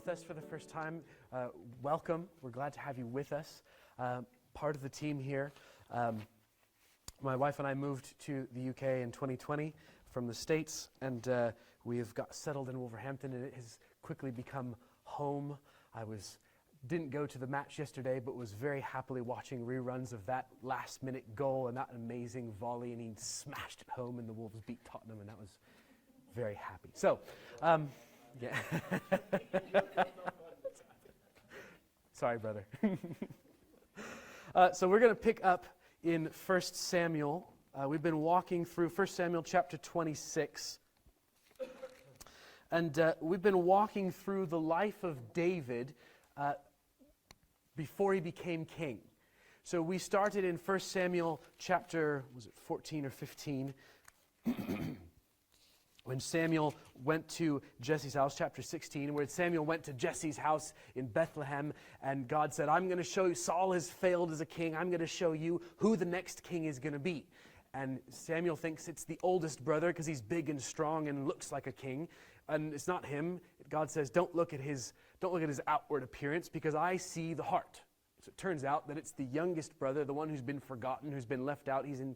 with us for the first time, welcome. We're glad to have you with us. Part of the team here. My wife and I moved to the UK in 2020 from the States, and we have got settled in Wolverhampton, and it has quickly become home. Didn't go to the match yesterday, but was very happily watching reruns of that last-minute goal and that amazing volley, and he smashed it home, and the Wolves beat Tottenham, and that was very happy. So, yeah. Sorry, brother. So we're going to pick up in 1 Samuel. We've been walking through 1 Samuel chapter 26. And we've been walking through the life of David before he became king. So we started in 1 Samuel chapter, was it 14 or 15? When Samuel went to Jesse's house, chapter 16, where Samuel went to Jesse's house in Bethlehem, and God said, I'm going to show you, Saul has failed as a king, I'm going to show you who the next king is going to be. And Samuel thinks it's the oldest brother because he's big and strong and looks like a king. And it's not him. God says, don't look at his outward appearance, because I see the heart. So it turns out that it's the youngest brother, the one who's been forgotten, who's been left out. He's in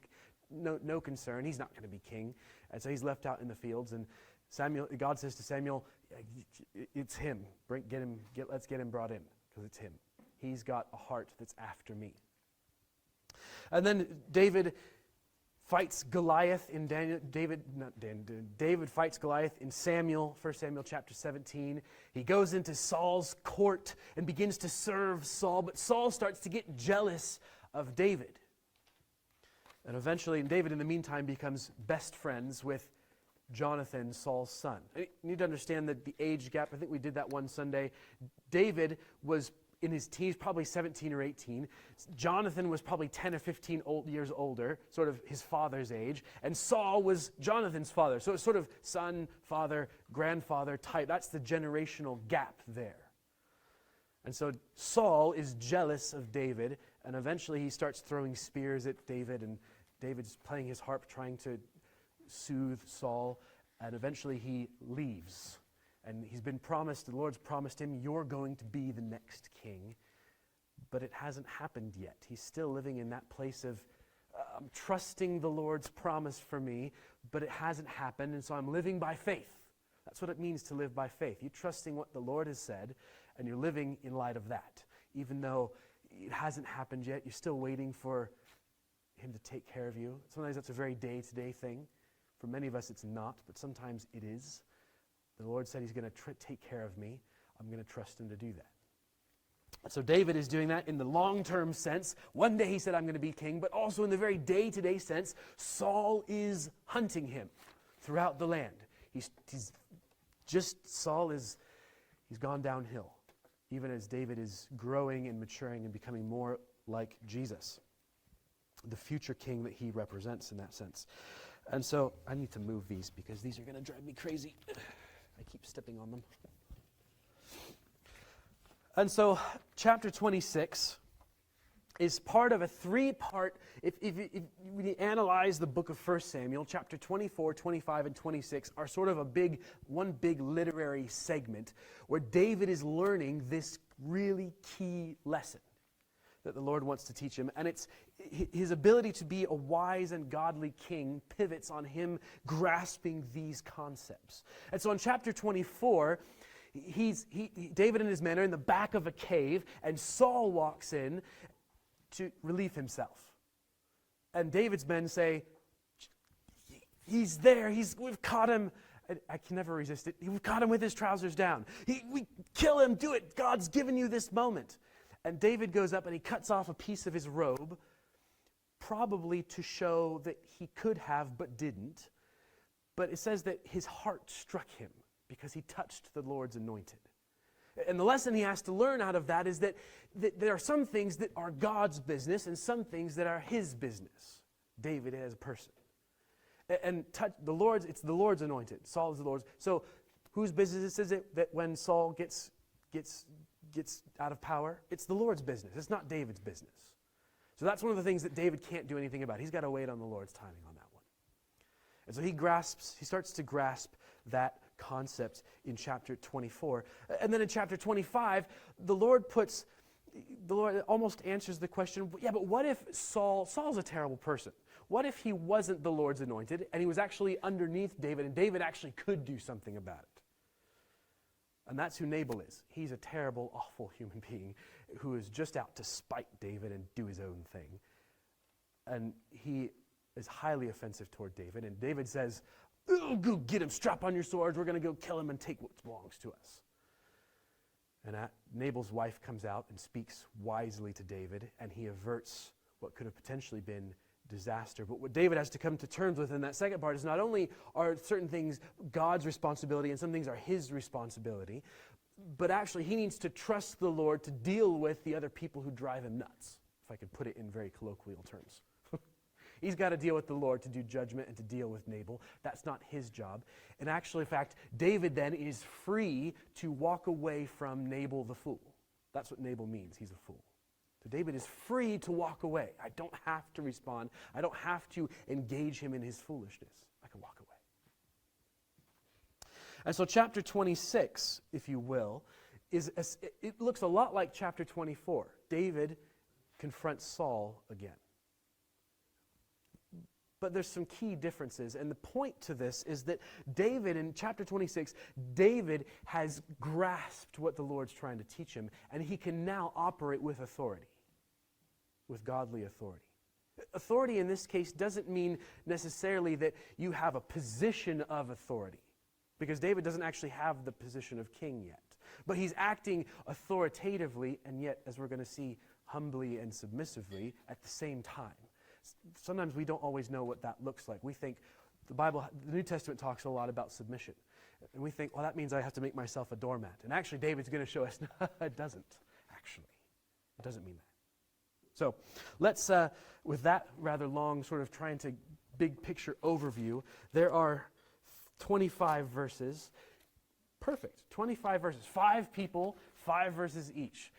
no concern. He's not going to be king. And so he's left out in the fields. And God says to Samuel, it's him. Let's get him brought in, because it's him. He's got a heart that's after me. And then David fights Goliath in David fights Goliath in 1 Samuel chapter 17. He goes into Saul's court and begins to serve Saul, but Saul starts to get jealous of David. And eventually, David in the meantime becomes best friends with Jonathan, Saul's son. You need to understand that the age gap, I think we did that one Sunday. David was in his teens, probably 17 or 18. Jonathan was probably 10 or 15 years older, sort of his father's age. And Saul was Jonathan's father. So it's sort of son, father, grandfather type. That's the generational gap there. And so Saul is jealous of David, and eventually he starts throwing spears at David, and David's playing his harp trying to soothe Saul, and eventually he leaves. And he's been promised, the Lord's promised him, you're going to be the next king. But it hasn't happened yet. He's still living in that place of, I'm trusting the Lord's promise for me, but it hasn't happened, and so I'm living by faith. That's what it means to live by faith. You're trusting what the Lord has said, and you're living in light of that. Even though it hasn't happened yet, you're still waiting for him to take care of you. Sometimes that's a very day-to-day thing. For many of us it's not, but sometimes it is. The Lord said he's going to take care of me. I'm going to trust him to do that. So David is doing that in the long-term sense. One day he said, I'm going to be king, but also in the very day-to-day sense, Saul is hunting him throughout the land. He's gone downhill, even as David is growing and maturing and becoming more like Jesus, the future king that he represents in that sense. And so I need to move these because these are going to drive me crazy. I keep stepping on them. And so chapter 26 is part of a three-part, if you analyze the book of 1 Samuel, chapter 24, 25, and 26 are sort of one big literary segment where David is learning this really key lesson that the Lord wants to teach him. And it's his ability to be a wise and godly king pivots on him grasping these concepts. And so in chapter 24, David and his men are in the back of a cave, and Saul walks in to relieve himself. And David's men say, he's there, we've caught him. I can never resist it. We've caught him with his trousers down. We kill him, do it. God's given you this moment. And David goes up and he cuts off a piece of his robe, probably to show that he could have but didn't. But it says that his heart struck him because he touched the Lord's anointed. And the lesson he has to learn out of that is that there are some things that are God's business and some things that are his business. David as a person. And it's the Lord's anointed. Saul is the Lord's. So whose business is it that when Saul gets out of power? It's the Lord's business. It's not David's business. So that's one of the things that David can't do anything about. He's got to wait on the Lord's timing on that one. And so he starts to grasp that concept in chapter 24. And then in chapter 25, the Lord almost answers the question, yeah, but what if Saul's a terrible person? What if he wasn't the Lord's anointed and he was actually underneath David and David actually could do something about it? And that's who Nabal is. He's a terrible, awful human being who is just out to spite David and do his own thing. And he is highly offensive toward David. And David says, go get him, strap on your swords, we're going to go kill him and take what belongs to us. And Nabal's wife comes out and speaks wisely to David, and he averts what could have potentially been disaster. But what David has to come to terms with in that second part is not only are certain things God's responsibility and some things are his responsibility, but actually he needs to trust the Lord to deal with the other people who drive him nuts, if I could put it in very colloquial terms. He's got to deal with the Lord to do judgment and to deal with Nabal. That's not his job. And actually, in fact, David then is free to walk away from Nabal the fool. That's what Nabal means. He's a fool. So David is free to walk away. I don't have to respond. I don't have to engage him in his foolishness. I can walk away. And so chapter 26, if you will, it looks a lot like chapter 24. David confronts Saul again. But there's some key differences, and the point to this is that David, in chapter 26, David has grasped what the Lord's trying to teach him, and he can now operate with authority, with godly authority. Authority in this case doesn't mean necessarily that you have a position of authority, because David doesn't actually have the position of king yet. But he's acting authoritatively, and yet, as we're going to see, humbly and submissively at the same time. Sometimes we don't always know what that looks like. We think the New Testament talks a lot about submission. And we think, well, that means I have to make myself a doormat. And actually, David's going to show us, no, it doesn't, actually. It doesn't mean that. So let's, with that rather long sort of trying to big picture overview, there are 25 verses. Perfect. 25 verses. 5 people, 5 verses each.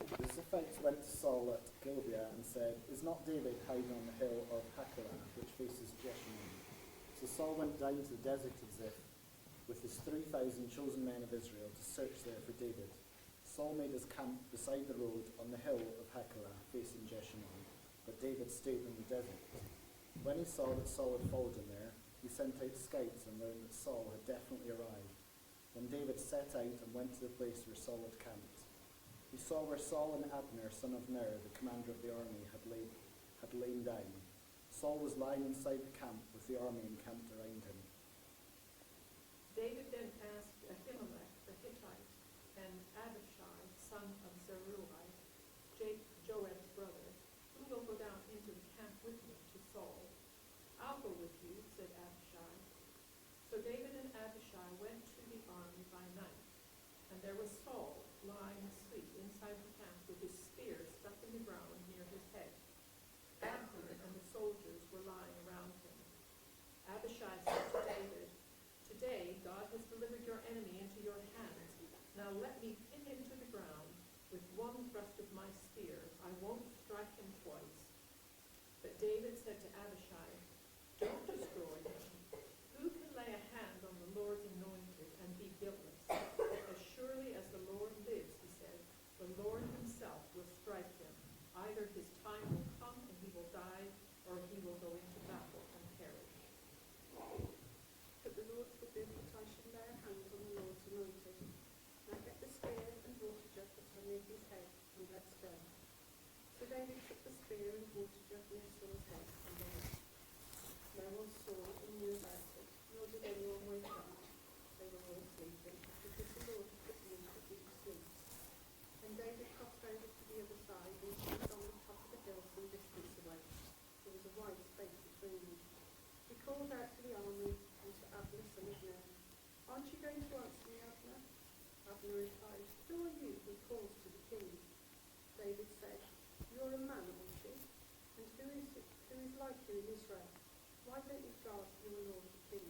The Ziphites went to Saul at Gibeah and said, "Is not David hiding on the hill of Hachilah, which faces Jeshimon?" So Saul went down to the desert of Ziph with his 3,000 chosen men of Israel to search there for David. Saul made his camp beside the road on the hill of Hachilah, facing Jeshimon, but David stayed in the desert. When he saw that Saul had followed him there, he sent out scouts and learned that Saul had definitely arrived. Then David set out and went to the place where Saul had camped. He saw where Saul and Abner, son of Ner, the commander of the army, had lain down. Saul was lying inside the camp with the army encamped around him. David then asked Ahimelech the Hittite and Abishai, son of Zeruiah, Joab's brother, "Who will go down into the camp with me to Saul?" "I'll go with you," said Abishai. So David and Abishai went to the army by night, and there was Saul lying asleep inside the camp with his spear stuck in the ground near his head. Abner and the soldiers were lying around him. Abishai said to David, "Today God has delivered your enemy into your hands. Now let me pin him to the ground with one thrust of my spear. I won't strike him twice." But David said to Abishai, "Don't destroy him. Who can lay a hand on the Lord's anointed and be guiltless? As surely as the Lord lives," he said, "the Lord himself will strike him. Either his time will come and he will die, or he will go into battle and perish." But the Lord forbid that I should lay a hand on the Lord's anointed. Now get the spear and water jug that are near his head, and let's go. So David took the spear and water jug near Saul's head, and they went. No one saw or knew about it, nor did anyone wake up. They were all sleeping, because the Lord had put them into deep sleep. And David crossed over to the other side and stood on the top of the hill some distance away. There was a wide space between them. He called out to the army and to Abner, son of Ner, "Aren't you going to answer me, Abner?" Abner replied, "Who are you who calls to the king?" David said, "You're a man, aren't you? And who is like you in Israel? Why don't you guard your lord the king?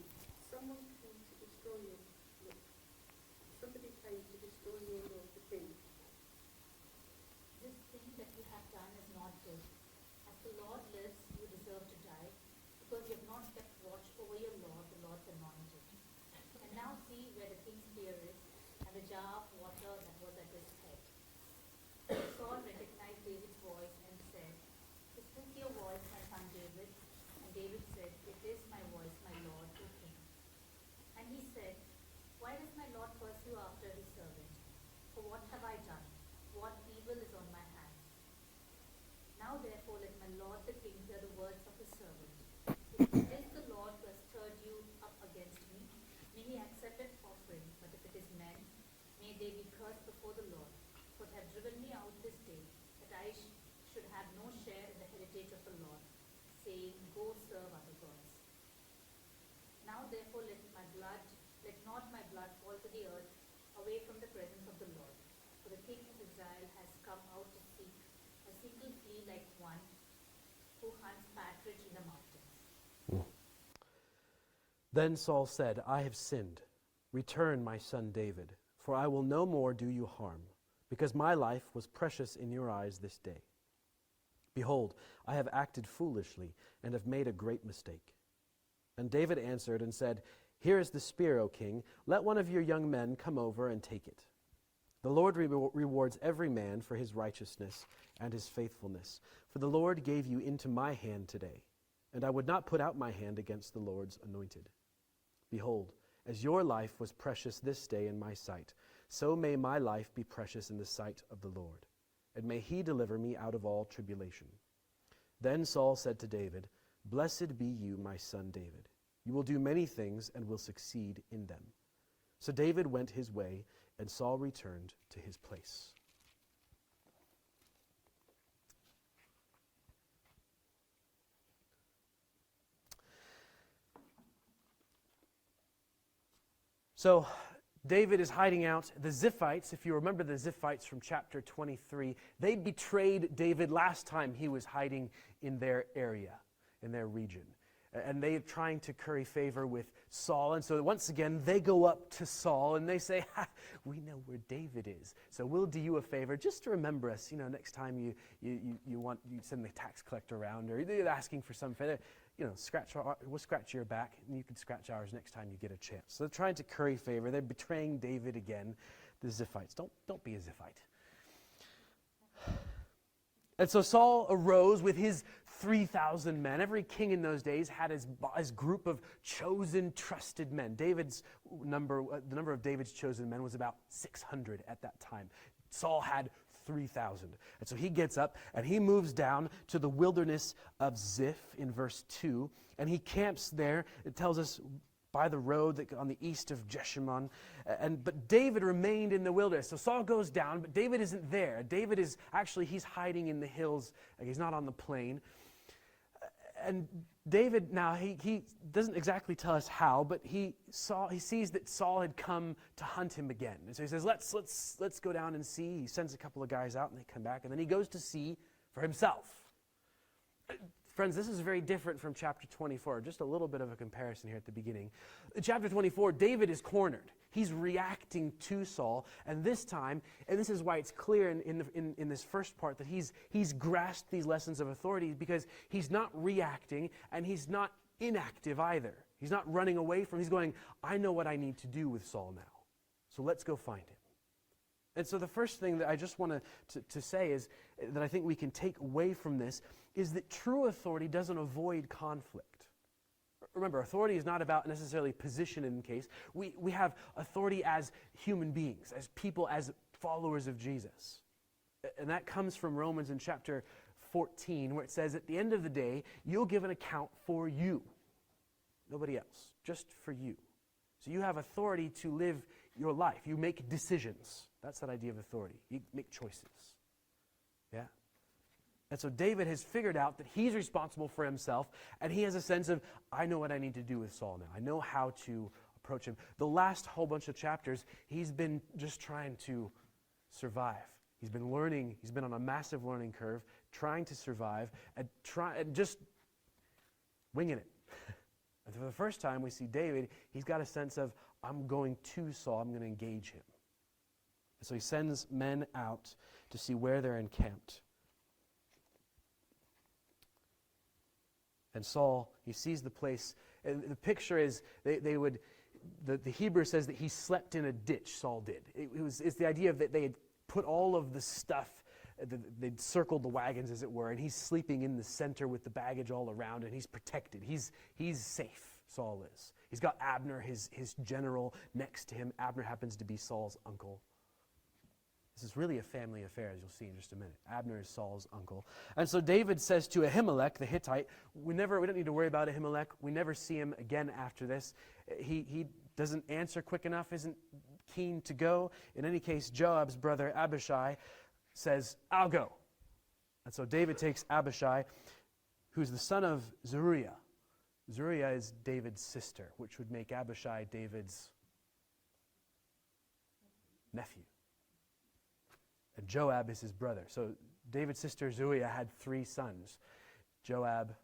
Somebody came to destroy your lord the king." "This thing that you have done is not good. As the Lord lives, you deserve to die, because you have not kept watch over your Lord, the Lord's anointed." see where the king's spear is, and the jar of water that was at his head. Saul recognized David's voice and said, "Is this your voice, my son David?" And David said, "It is my voice, my lord, O king." And he said, "Why does my lord pursue after his servant? For what have I done? What evil is on my hands? Now therefore let my lord the king hear the words of his servant. If it is the Lord who has stirred you up against me, may he accept an offering, but if it is men, may they be cursed before the Lord, for they have driven me out this day, that I should have no share in the heritage of the Lord, saying, Go serve other gods. Now therefore let not my blood fall to the earth, away from the presence of the Lord. For the king of Israel has come out to seek a single flea like one who hunts partridge in the mountains." Then Saul said, "I have sinned. Return, my son David, for I will no more do you harm, because my life was precious in your eyes this day. Behold, I have acted foolishly and have made a great mistake." And David answered and said, "Here is the spear, O king. Let one of your young men come over and take it. The Lord rewards every man for his righteousness and his faithfulness. For the Lord gave you into my hand today, and I would not put out my hand against the Lord's anointed. Behold, as your life was precious this day in my sight, so may my life be precious in the sight of the Lord, and may he deliver me out of all tribulation." Then Saul said to David, "Blessed be you, my son David. You will do many things and will succeed in them." So David went his way, and Saul returned to his place. So David is hiding out. The Ziphites, if you remember the Ziphites from chapter 23, they betrayed David last time he was hiding in their area, in their region. And they are trying to curry favor with Saul. And so once again, they go up to Saul and they say, "We know where David is, so we'll do you a favor just to remember us. Next time you send the tax collector around, or you're asking for some favor, we'll scratch your back, and you can scratch ours next time you get a chance." So they're trying to curry favor. They're betraying David again, the Ziphites. Don't be a Ziphite. And so Saul arose with his 3,000 men. Every king in those days had his group of chosen, trusted men. The number of David's chosen men was about 600 at that time. Saul had 3,000. And so he gets up and he moves down to the wilderness of Ziph in verse 2, and he camps there. It tells us by the road that on the east of Jeshimon. But David remained in the wilderness. So Saul goes down, but David isn't there. David is he's hiding in the hills. He's not on the plain. And David now, he doesn't exactly tell us how, but he sees that Saul had come to hunt him again. And so he says, let's go down and see. He sends a couple of guys out and they come back, and then he goes to see for himself. Friends, this is very different from chapter 24. Just a little bit of a comparison here at the beginning. In chapter 24, David is cornered. He's reacting to Saul, and this time, and this is why it's clear in this first part that he's grasped these lessons of authority, because he's not reacting and he's not inactive either. He's not running away from. He's going, "I know what I need to do with Saul now, so let's go find him." And so the first thing that I just want to say is that I think we can take away from this is that true authority doesn't avoid conflict. Remember, authority is not about necessarily position in the case. We have authority as human beings, as people, as followers of Jesus. And that comes from Romans in chapter 14, where it says, at the end of the day, you'll give an account for you. Nobody else, just for you. So you have authority to live your life. You make decisions. That's that idea of authority. You make choices. Yeah? And so David has figured out that he's responsible for himself, and he has a sense of, I know what I need to do with Saul now. I know how to approach him. The last whole bunch of chapters, he's been just trying to survive. He's been learning. He's been on a massive learning curve, trying to survive, and just winging it. And for the first time, we see David, he's got a sense of, I'm going to Saul, I'm going to engage him. And so he sends men out to see where they're encamped. And Saul, he sees the place, and the picture is they would the Hebrew says that he slept in a ditch, Saul did. It's the idea of that they had put all of the stuff, they'd circled the wagons, as it were, and he's sleeping in the center with the baggage all around, and he's protected. He's safe, Saul is. He's got Abner, his general, next to him. Abner happens to be Saul's uncle. This is really a family affair, as you'll see in just a minute. Abner is Saul's uncle. And so David says to Ahimelech, the Hittite, we don't need to worry about Ahimelech. We never see him again after this. He doesn't answer quick enough, isn't keen to go. In any case, Joab's brother Abishai says, I'll go. And so David takes Abishai, who's the son of Zeruiah. Zeruiah is David's sister, which would make Abishai David's nephew. And Joab is his brother. So David's sister Zeruiah had 3 sons, Joab,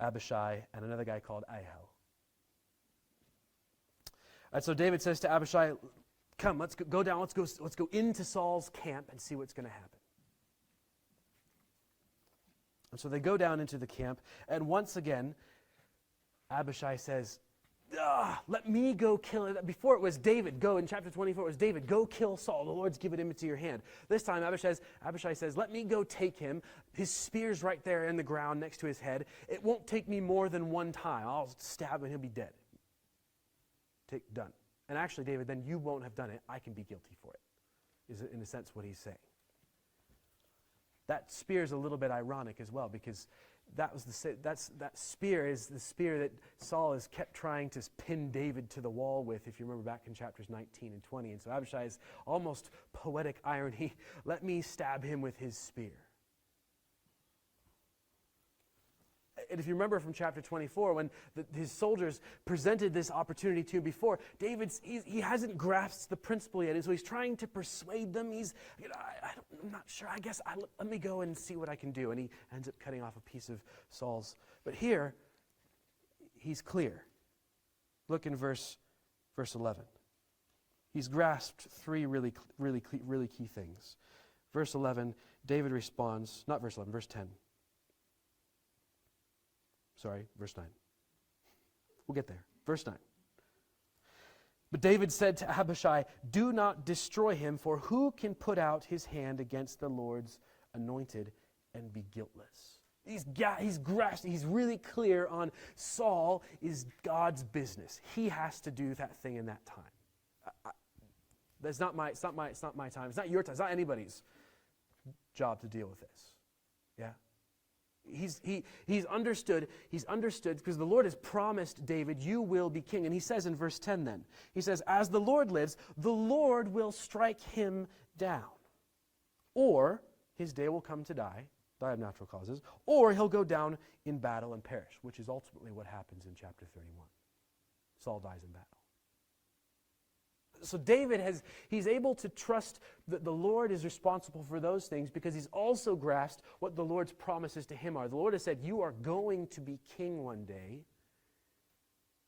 Abishai, and another guy called Ahio. And so David says to Abishai, come, let's go down, let's go into Saul's camp and see what's going to happen. And so they go down into the camp, and once again, Abishai says, let me go kill it. Before it was David, go. In chapter 24, it was David, go kill Saul. The Lord's given him into your hand. This time, Abishai says, let me go take him. His spear's right there in the ground next to his head. It won't take me more than one time. I'll stab him and he'll be dead. Done. And actually, David, then you won't have done it. I can be guilty for it, is in a sense what he's saying. That spear is a little bit ironic as well, because that spear is the spear that Saul has kept trying to pin David to the wall with, if you remember back in chapters 19 and 20. And so Abishai's almost poetic irony, let me stab him with his spear. And if you remember from chapter 24, when his soldiers presented this opportunity to him before, he hasn't grasped the principle yet, and so he's trying to persuade them. I'm not sure. I guess let me go and see what I can do. And he ends up cutting off a piece of Saul's. But here, he's clear. Look in verse 11. He's grasped 3 really key things. Verse 11, David responds, not verse 11, verse 10. Sorry, verse 9. We'll get there. Verse 9. But David said to Abishai, do not destroy him, for who can put out his hand against the Lord's anointed and be guiltless? He's really clear on Saul is God's business. He has to do that thing in that time. It's not my time. It's not your time. It's not anybody's job to deal with this. Yeah? He's understood because the Lord has promised David, you will be king. And he says in verse 10 then, he says, as the Lord lives, the Lord will strike him down. Or his day will come to die of natural causes, or he'll go down in battle and perish, which is ultimately what happens in chapter 31. Saul dies in battle. So David he's able to trust that the Lord is responsible for those things because he's also grasped what the Lord's promises to him are. The Lord has said, you are going to be king one day.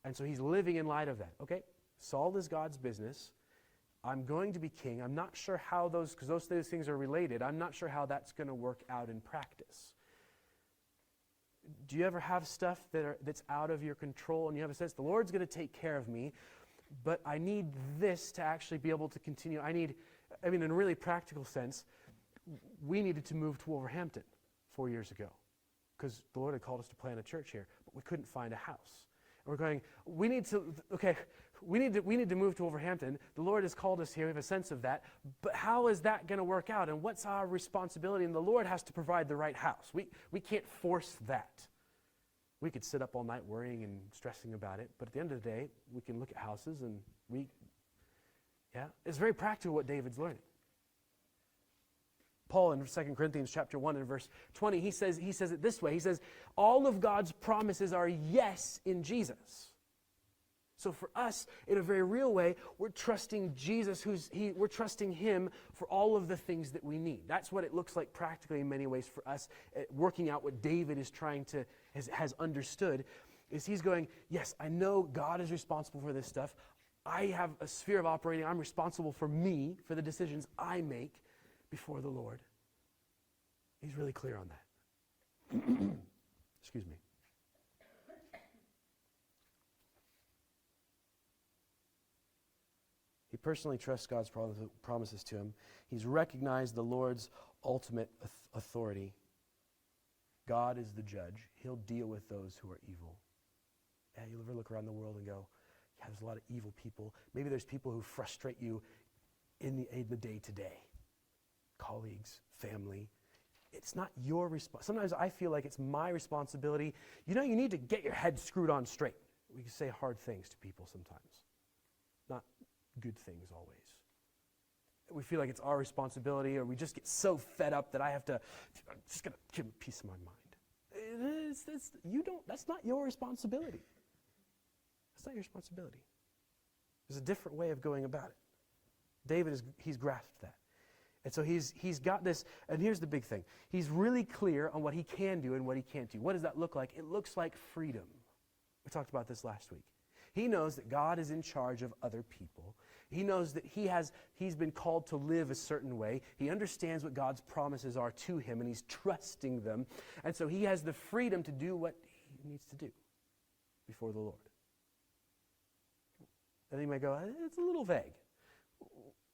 And so he's living in light of that. Okay, Saul is God's business. I'm going to be king. I'm not sure how because those things are related, I'm not sure how that's going to work out in practice. Do you ever have stuff that's out of your control and you have a sense, the Lord's going to take care of me, but I need this to actually be able to continue. In a really practical sense, we needed to move to Wolverhampton 4 years ago because the Lord had called us to plant a church here, but we couldn't find a house. And we're going, we need to move to Wolverhampton. The Lord has called us here. We have a sense of that. But how is that going to work out? And what's our responsibility? And the Lord has to provide the right house. We can't force that. We could sit up all night worrying and stressing about it, but at the end of the day, we can look at houses and it's very practical what David's learning. Paul in 2 Corinthians chapter 1 and verse 20, he says it this way. He says, all of God's promises are yes in Jesus. So for us, in a very real way, we're trusting Jesus, we're trusting him for all of the things that we need. That's what it looks like practically in many ways for us, working out what David is has understood, is he's going, yes, I know God is responsible for this stuff. I have a sphere of operating. I'm responsible for me, for the decisions I make before the Lord. He's really clear on that. Excuse me. personally trusts God's promises to him. He's recognized the Lord's ultimate authority. God is the judge. He'll deal with those who are evil. Yeah, you ever look around the world and go, yeah, there's a lot of evil people. Maybe there's people who frustrate you in the day-to-day. Colleagues, family. It's not your responsibility. Sometimes I feel like it's my responsibility. You need to get your head screwed on straight. We can say hard things to people sometimes. Not good things always. We feel like it's our responsibility, or we just get so fed up that I'm just going to give a piece of my mind. That's not your responsibility. That's not your responsibility. There's a different way of going about it. David, he's grasped that. And so he's got this, and here's the big thing. He's really clear on what he can do and what he can't do. What does that look like? It looks like freedom. We talked about this last week. He knows that God is in charge of other people. He knows that he's been called to live a certain way. He understands what God's promises are to him, and he's trusting them. And so he has the freedom to do what he needs to do before the Lord. And you may go, it's a little vague.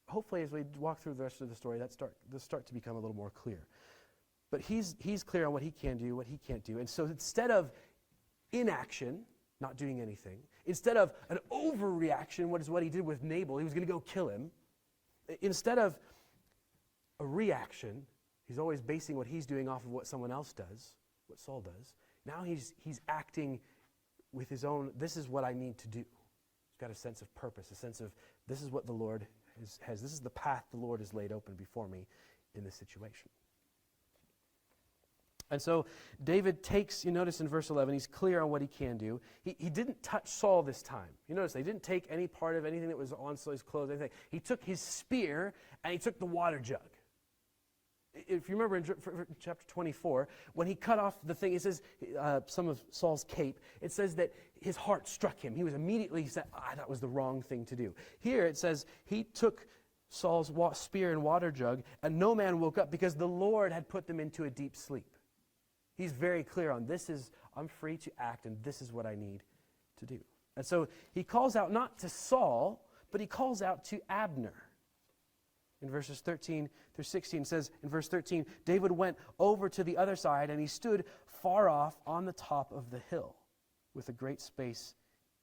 Hopefully, as we walk through the rest of the story, this start to become a little more clear. But he's clear on what he can do, what he can't do. And so instead of inaction, not doing anything, instead of an overreaction, what he did with Nabal, he was going to go kill him. Instead of a reaction, he's always basing what he's doing off of what someone else does, what Saul does. Now he's acting with his own, this is what I need to do. He's got a sense of purpose, a sense of this is what the Lord has, this is the path the Lord has laid open before me in this situation. And so David takes, you notice in verse 11, he's clear on what he can do. He didn't touch Saul this time. You notice they didn't take any part of anything that was on Saul's clothes, anything. He took his spear and he took the water jug. If you remember in chapter 24, when he cut off the thing, it says, some of Saul's cape, it says that his heart struck him. He said, that was the wrong thing to do. Here it says, he took Saul's spear and water jug, and no man woke up because the Lord had put them into a deep sleep. He's very clear on I'm free to act, and this is what I need to do. And so he calls out not to Saul, but he calls out to Abner. In verses 13 through 16, it says in verse 13, David went over to the other side, and he stood far off on the top of the hill with a great space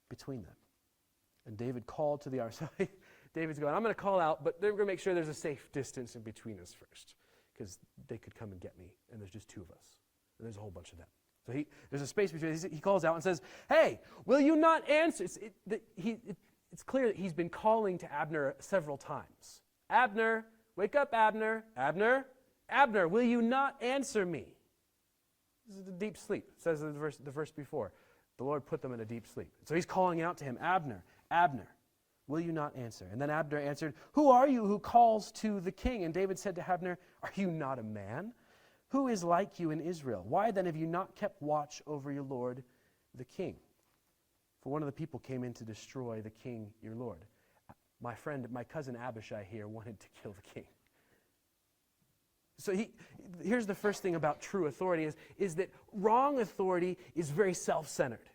between them. And David called to the other side. David's going, I'm going to call out, but they're going to make sure there's a safe distance in between us first, because they could come and get me, and there's just two of us. And there's a whole bunch of them. So there's a space between us. He calls out and says, hey, will you not answer? It's clear that he's been calling to Abner several times. Abner, wake up, Abner. Abner, Abner, will you not answer me? This is a deep sleep. It says in the verse before, the Lord put them in a deep sleep. So he's calling out to him, Abner, Abner, will you not answer? And then Abner answered, who are you who calls to the king? And David said to Abner, are you not a man? Who is like you in Israel? Why then have you not kept watch over your Lord, the king? For one of the people came in to destroy the king, your Lord. My cousin Abishai here wanted to kill the king. So here's the first thing about true authority is that wrong authority is very self-centered.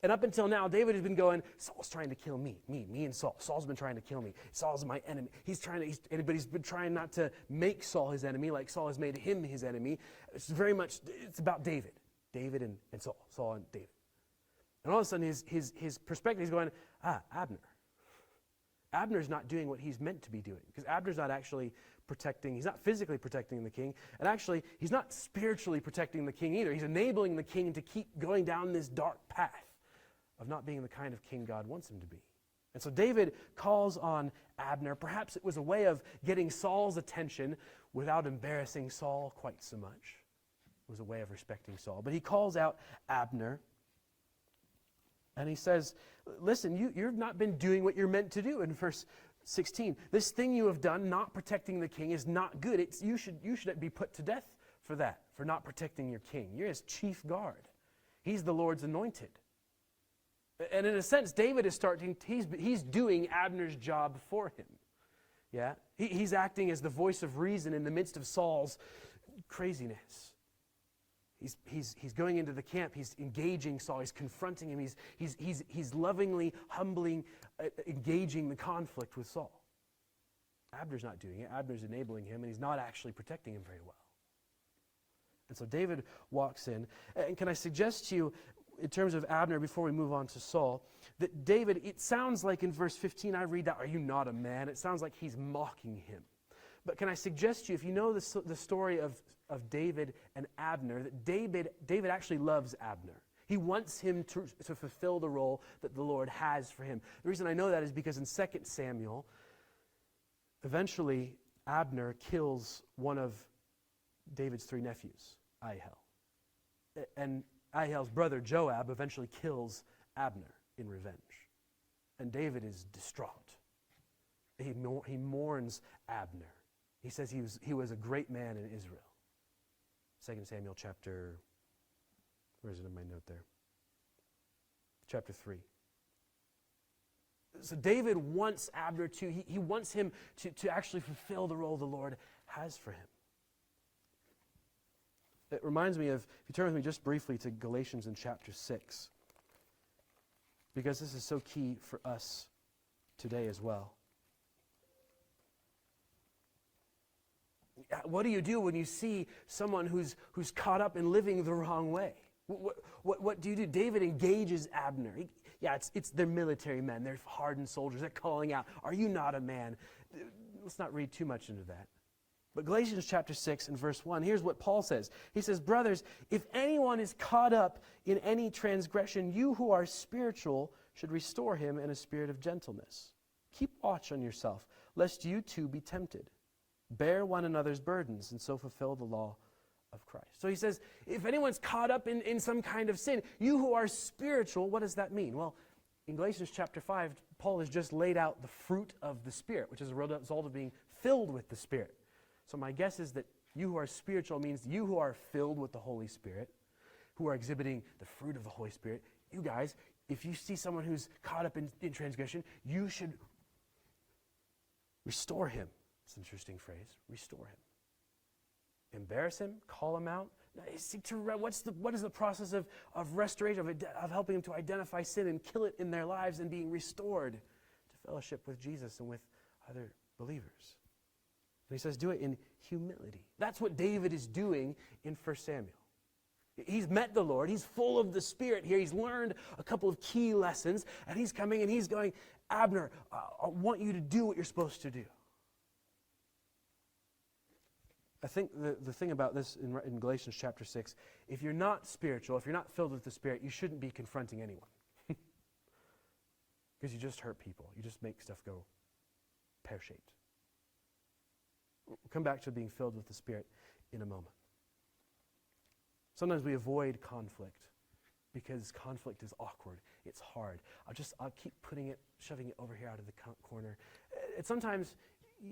And up until now, David has been going, Saul's trying to kill me and Saul. Saul's been trying to kill me. Saul's my enemy. But he's been trying not to make Saul his enemy like Saul has made him his enemy. It's about David and Saul and David. And all of a sudden, his perspective is going, Abner. Abner's not doing what he's meant to be doing, because Abner's not actually he's not physically protecting the king, and actually, he's not spiritually protecting the king either. He's enabling the king to keep going down this dark path of not being the kind of king God wants him to be. And so David calls on Abner. Perhaps it was a way of getting Saul's attention without embarrassing Saul quite so much. It was a way of respecting Saul. But he calls out Abner, and he says, listen, you've not been doing what you're meant to do. In verse 16, this thing you have done, not protecting the king, is not good. You should be put to death for that, for not protecting your king. You're his chief guard. He's the Lord's anointed. And in a sense, David is he's doing Abner's job for him. Yeah? He's acting as the voice of reason in the midst of Saul's craziness. He's going into the camp. He's engaging Saul. He's confronting him. He's lovingly, humbling, engaging the conflict with Saul. Abner's not doing it. Abner's enabling him, and he's not actually protecting him very well. And so David walks in. And can I suggest to you, in terms of Abner, before we move on to Saul, that David, it sounds like in verse 15, I read that, "Are you not a man?" It sounds like he's mocking him. But can I suggest to you, if you know the story of David and Abner, that David actually loves Abner. He wants him to fulfill the role that the Lord has for him. The reason I know that is because in 2 Samuel, eventually Abner kills one of David's 3 nephews, Ahihel. And Ahiel's brother Joab eventually kills Abner in revenge. And David is distraught. He mourns Abner. He says he was a great man in Israel. 2 Samuel chapter, where is it in my note there? Chapter 3. So David wants Abner he wants him to actually fulfill the role the Lord has for him. It reminds me of, if you turn with me just briefly to Galatians in chapter 6, because this is so key for us today as well. What do you do when you see someone who's caught up in living the wrong way? What do you do? David engages Abner. It's they're military men. They're hardened soldiers. They're calling out, "Are you not a man?" Let's not read too much into that. But Galatians chapter 6 and verse 1, here's what Paul says. He says, "Brothers, if anyone is caught up in any transgression, you who are spiritual should restore him in a spirit of gentleness. Keep watch on yourself, lest you too be tempted. Bear one another's burdens, and so fulfill the law of Christ." So he says, if anyone's caught up in some kind of sin, you who are spiritual, what does that mean? Well, in Galatians chapter 5, Paul has just laid out the fruit of the Spirit, which is a result of being filled with the Spirit. So my guess is that you who are spiritual means you who are filled with the Holy Spirit, who are exhibiting the fruit of the Holy Spirit. You guys, if you see someone who's caught up in transgression, you should restore him. It's an interesting phrase. Restore him. Embarrass him, call him out. What is the process of restoration, of helping him to identify sin and kill it in their lives and being restored to fellowship with Jesus and with other believers? And he says, do it in humility. That's what David is doing in 1 Samuel. He's met the Lord. He's full of the Spirit here. He's learned a couple of key lessons, and he's coming and he's going, "Abner, I want you to do what you're supposed to do." I think the thing about this in Galatians chapter 6, if you're not spiritual, if you're not filled with the Spirit, you shouldn't be confronting anyone. Because you just hurt people. You just make stuff go pear-shaped. We'll come back to being filled with the Spirit in a moment. Sometimes we avoid conflict because conflict is awkward. It's hard. I'll keep shoving it over here out of the corner. Sometimes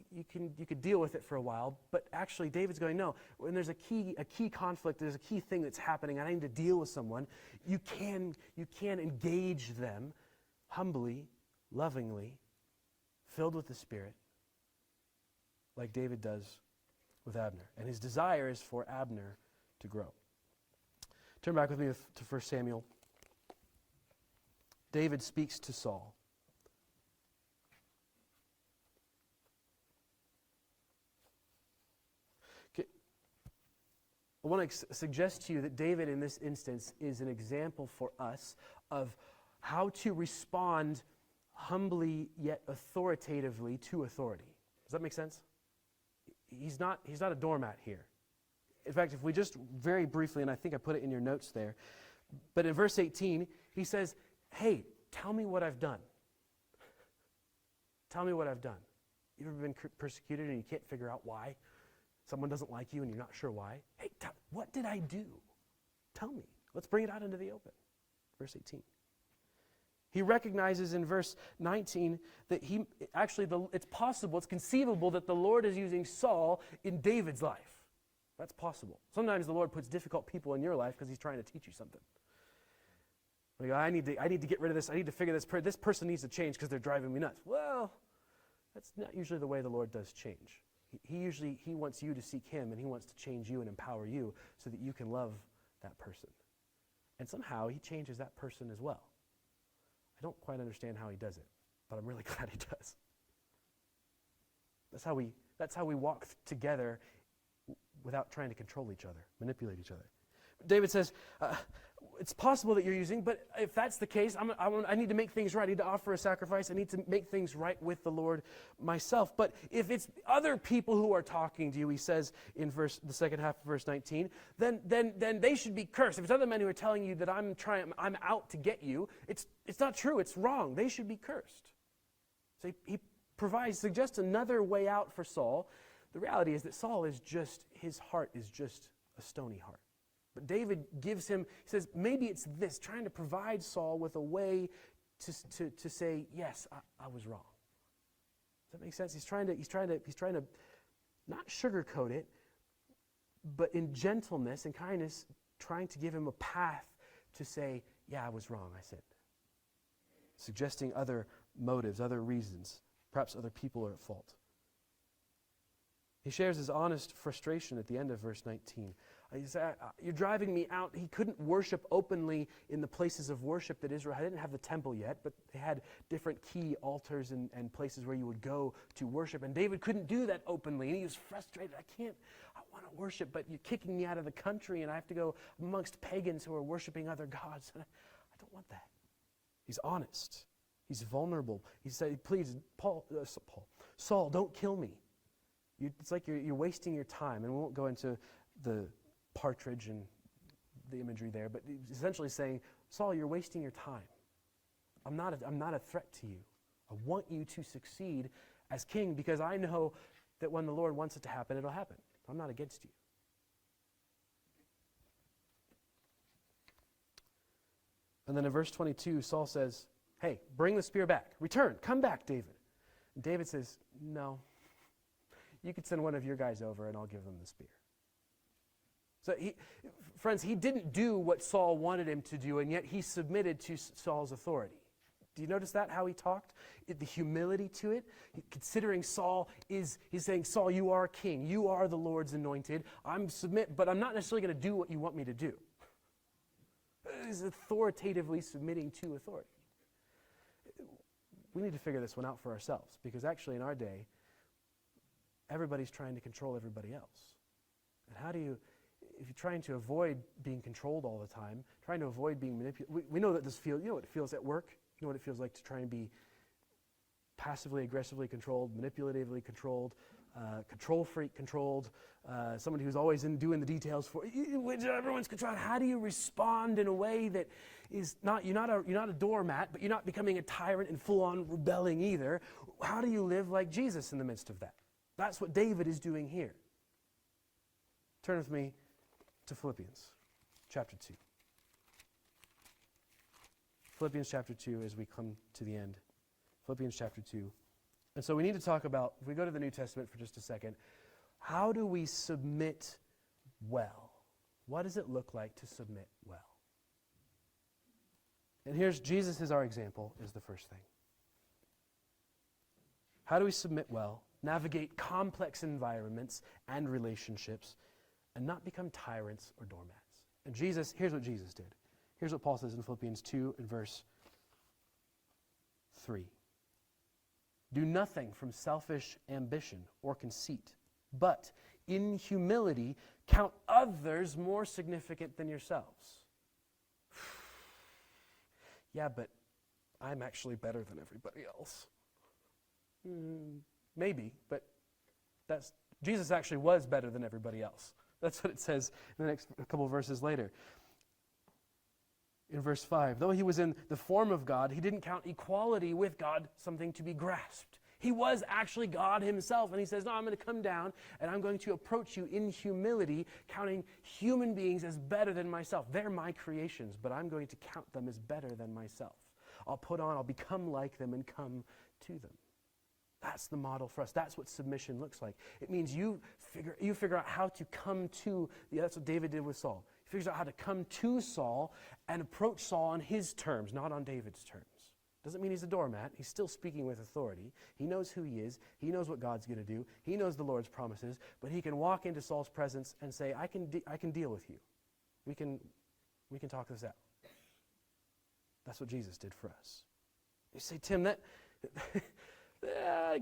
you could deal with it for a while, but actually David's going, no, when there's a key conflict, there's a key thing that's happening, and I need to deal with someone, you can engage them humbly, lovingly, filled with the Spirit, like David does with Abner. And his desire is for Abner to grow. Turn back with me to 1 Samuel. David speaks to Saul. Okay. I want to suggest to you that David in this instance is an example for us of how to respond humbly yet authoritatively to authority. Does that make sense? He's not a doormat here. In fact, if we just very briefly, and I think I put it in your notes there, but in verse 18, he says, "Hey, tell me what I've done. Tell me what I've done." You ever been persecuted and you can't figure out why? Someone doesn't like you and you're not sure why? Hey, what did I do? Tell me. Let's bring it out into the open. Verse 18. He recognizes in verse 19 that it's possible, it's conceivable that the Lord is using Saul in David's life. That's possible. Sometimes the Lord puts difficult people in your life because he's trying to teach you something. Like, I need to get rid of this. I need to figure this person needs to change because they're driving me nuts. Well, that's not usually the way the Lord does change. He wants you to seek him, and he wants to change you and empower you so that you can love that person. And somehow he changes that person as well. I don't quite understand how he does it, but I'm really glad he does. That's how we walk together without trying to control each other, manipulate each other. David says, it's possible that you're using, but if that's the case, I need to make things right. I need to offer a sacrifice. I need to make things right with the Lord myself. But if it's other people who are talking to you, he says in the second half of verse 19, then they should be cursed. If it's other men who are telling you that I'm out to get you, it's not true. It's wrong. They should be cursed. So he suggests another way out for Saul. The reality is that his heart is just a stony heart. But David gives him, he says, maybe it's this, trying to provide Saul with a way to say, yes, I was wrong. Does that make sense? He's trying to not sugarcoat it, but in gentleness and kindness, trying to give him a path to say, yeah, I was wrong, I sinned. Suggesting other motives, other reasons, perhaps other people are at fault. He shares his honest frustration at the end of verse 19. He said, you're driving me out. He couldn't worship openly in the places of worship that Israel had. They didn't have the temple yet, but they had different key altars and places where you would go to worship. And David couldn't do that openly. And he was frustrated. I want to worship, but you're kicking me out of the country, and I have to go amongst pagans who are worshiping other gods. And I don't want that. He's honest. He's vulnerable. He said, please, Saul, don't kill me. It's like you're wasting your time. And we won't go into the partridge and the imagery there, but he's essentially saying, Saul, you're wasting your time. I'm not a threat to you. I want you to succeed as king because I know that when the Lord wants it to happen, it'll happen. I'm not against you. And then in verse 22, Saul says, hey, bring the spear back. Return. Come back, David. And David says, no. You could send one of your guys over and I'll give them the spear. So, he didn't do what Saul wanted him to do, and yet he submitted to Saul's authority. Do you notice that, how he talked? The humility to it? Considering he's saying, Saul, you are king. You are the Lord's anointed. But I'm not necessarily going to do what you want me to do. He's authoritatively submitting to authority. We need to figure this one out for ourselves, because actually in our day, everybody's trying to control everybody else. And if you're trying to avoid being controlled all the time, trying to avoid being manipulated, we know that you know what it feels at work, you know what it feels like to try and be passively, aggressively controlled, manipulatively controlled, control freak controlled, somebody who's always doing the details for you, everyone's controlled. How do you respond in a way that is you're not a doormat, but you're not becoming a tyrant and full-on rebelling either? How do you live like Jesus in the midst of that? That's what David is doing here. Turn with me to Philippians chapter 2. Philippians chapter 2 as we come to the end. Philippians chapter 2. And so we need to talk about, if we go to the New Testament for just a second, how do we submit well? What does it look like to submit well? And here's Jesus is our example, is the first thing. How do we submit well, navigate complex environments and relationships, and not become tyrants or doormats? And here's what Jesus did. Here's what Paul says in Philippians 2 and verse 3. Do nothing from selfish ambition or conceit, but in humility count others more significant than yourselves. Yeah, but I'm actually better than everybody else. Maybe, but Jesus actually was better than everybody else. That's what it says in the next couple of verses later. In verse 5, though he was in the form of God, he didn't count equality with God something to be grasped. He was actually God himself, and he says, no, I'm going to come down, and I'm going to approach you in humility, counting human beings as better than myself. They're my creations, but I'm going to count them as better than myself. I'll become like them and come to them. That's the model for us. That's what submission looks like. It means you figure out how to come to, that's what David did with Saul. He figures out how to come to Saul and approach Saul on his terms, not on David's terms. Doesn't mean he's a doormat. He's still speaking with authority. He knows who he is. He knows what God's going to do. He knows the Lord's promises. But he can walk into Saul's presence and say, I can deal with you. We can talk this out. That's what Jesus did for us. You say, Tim, that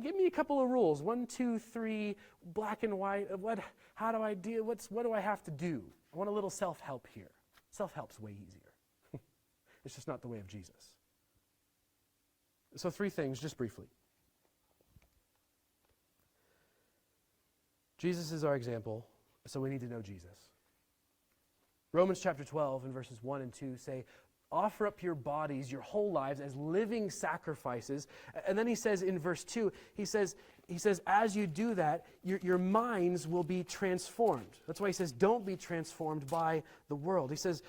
give me a couple of rules. 1, 2, 3, black and white. How do I deal? What do I have to do? I want a little self-help here. Self-help's way easier. It's just not the way of Jesus. So 3 things, just briefly. Jesus is our example, so we need to know Jesus. Romans chapter 12 and verses 1 and 2 say, offer up your bodies, your whole lives, as living sacrifices. And then he says in verse 2, he says, as you do that, your minds will be transformed. That's why he says, don't be transformed by the world. He says,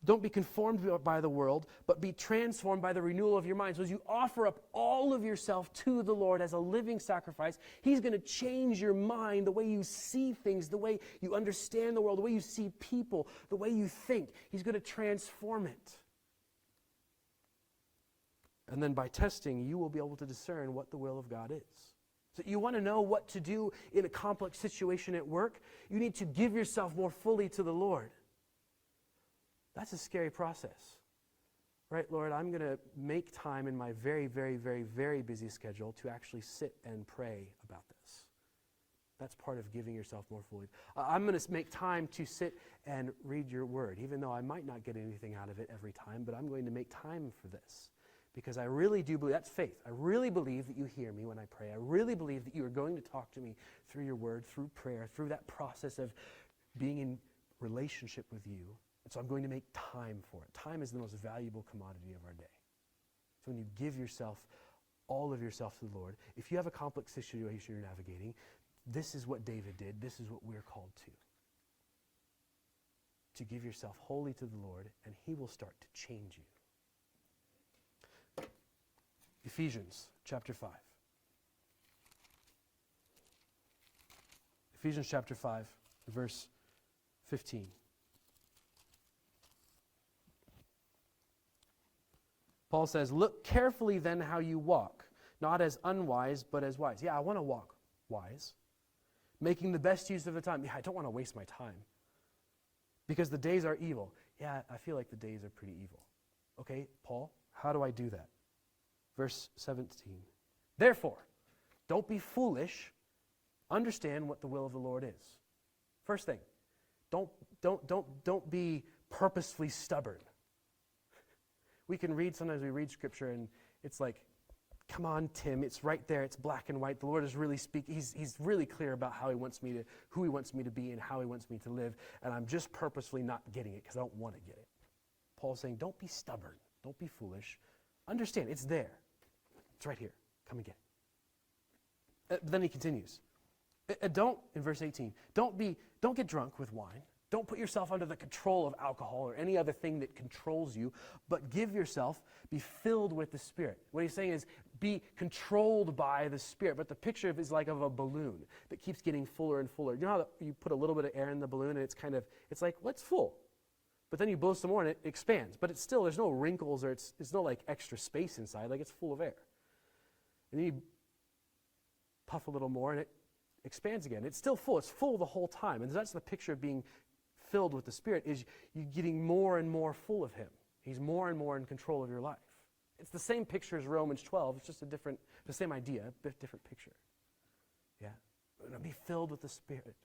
don't be conformed by the world, but be transformed by the renewal of your mind. So as you offer up all of yourself to the Lord as a living sacrifice, He's going to change your mind, the way you see things, the way you understand the world, the way you see people, the way you think. He's going to transform it. And then by testing, you will be able to discern what the will of God is. So you want to know what to do in a complex situation at work? You need to give yourself more fully to the Lord. That's a scary process. Right, Lord, I'm going to make time in my very, very, very, very busy schedule to actually sit and pray about this. That's part of giving yourself more fully. I'm going to make time to sit and read your word, even though I might not get anything out of it every time, but I'm going to make time for this. Because I really do believe, that's faith. I really believe that you hear me when I pray. I really believe that you are going to talk to me through your word, through prayer, through that process of being in relationship with you. And so I'm going to make time for it. Time is the most valuable commodity of our day. So when you give yourself, all of yourself to the Lord, if you have a complex situation you're navigating, this is what David did. This is what we're called to. To give yourself wholly to the Lord, and He will start to change you. Ephesians chapter 5. Ephesians chapter 5, verse 15. Paul says, look carefully then how you walk, not as unwise, but as wise. Yeah, I want to walk wise, making the best use of the time. Yeah, I don't want to waste my time because the days are evil. Yeah, I feel like the days are pretty evil. Okay, Paul, how do I do that? Verse 17. Therefore, don't be foolish. Understand what the will of the Lord is. First thing, don't be purposefully stubborn. Sometimes we read Scripture and it's like, come on, Tim, it's right there, it's black and white. The Lord is really speaking. He's really clear about who He wants me to be and how He wants me to live, and I'm just purposefully not getting it because I don't want to get it. Paul's saying, don't be stubborn, don't be foolish. Understand, it's there. It's right here. Come and get it. But then he continues. In verse 18, don't get drunk with wine. Don't put yourself under the control of alcohol or any other thing that controls you, but be filled with the Spirit. What he's saying is be controlled by the Spirit. But the picture is like of a balloon that keeps getting fuller and fuller. You know how you put a little bit of air in the balloon and it's like, well, it's full. But then you blow some more and it expands. But it's still, there's no wrinkles or it's no like extra space inside. Like it's full of air. And then you puff a little more and it expands again. It's still full. It's full the whole time. And that's the picture of being filled with the Spirit, is you getting more and more full of Him. He's more and more in control of your life. It's the same picture as Romans 12. It's just the same idea, different picture. Yeah? We're going to be filled with the Spirit,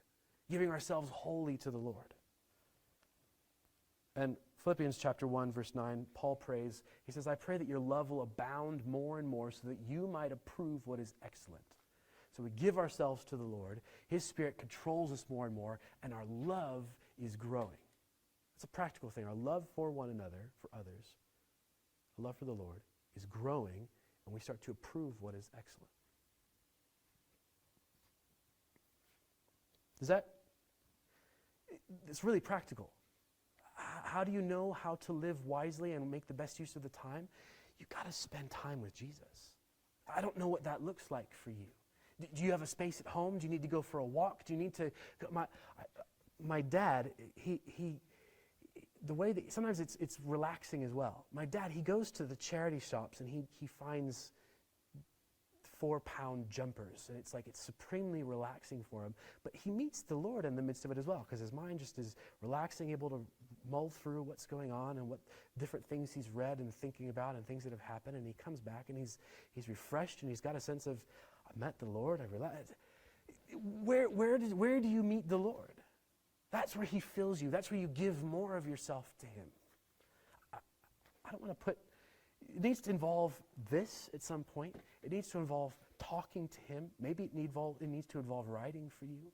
giving ourselves wholly to the Lord. And Philippians chapter 1, verse 9, Paul prays, he says, I pray that your love will abound more and more so that you might approve what is excellent. So we give ourselves to the Lord. His Spirit controls us more and more, and our love is growing. It's a practical thing. Our love for one another, for others, our love for the Lord is growing, and we start to approve what is excellent. It's really practical. How do you know how to live wisely and make the best use of the time? You got to spend time with Jesus. I don't know what that looks like for you. Do you have a space at home? Do you need to go for a walk? Do you need to my dad, the way that sometimes it's relaxing as well. My dad, he goes to the charity shops and he finds 4-pound jumpers, and it's supremely relaxing for him. But he meets the Lord in the midst of it as well, because his mind just is relaxing, able to mull through what's going on and what different things he's read and thinking about and things that have happened, and he comes back and he's refreshed and he's got a sense of, I met the Lord, I realized. Where do you meet the Lord? That's where he fills you. That's where you give more of yourself to him. I don't want to put, it needs to involve this at some point. It needs to involve talking to him. Maybe it needs to involve writing for you.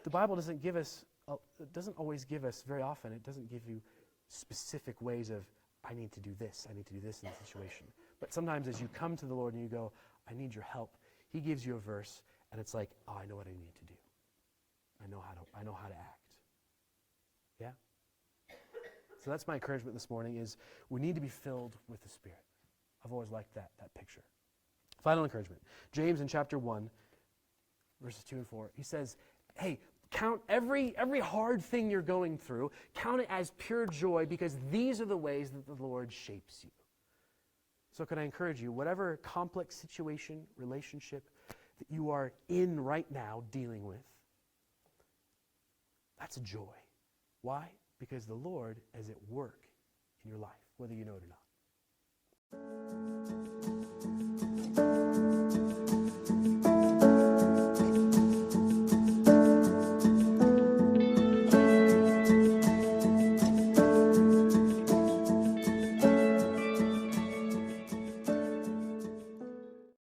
The Bible doesn't give us, it doesn't always give us, very often, it doesn't give you specific ways of, I need to do this in this situation. But sometimes as you come to the Lord and you go, I need your help, he gives you a verse, and it's like, oh, I know what I need to do. I know how to act. Yeah? So that's my encouragement this morning is we need to be filled with the Spirit. I've always liked that picture. Final encouragement. James in chapter 1, verses 2 and 4, he says, hey, count every hard thing you're going through, count it as pure joy because these are the ways that the Lord shapes you. So can I encourage you, whatever complex situation, relationship that you are in right now dealing with, that's a joy. Why? Because the Lord is at work in your life, whether you know it or not.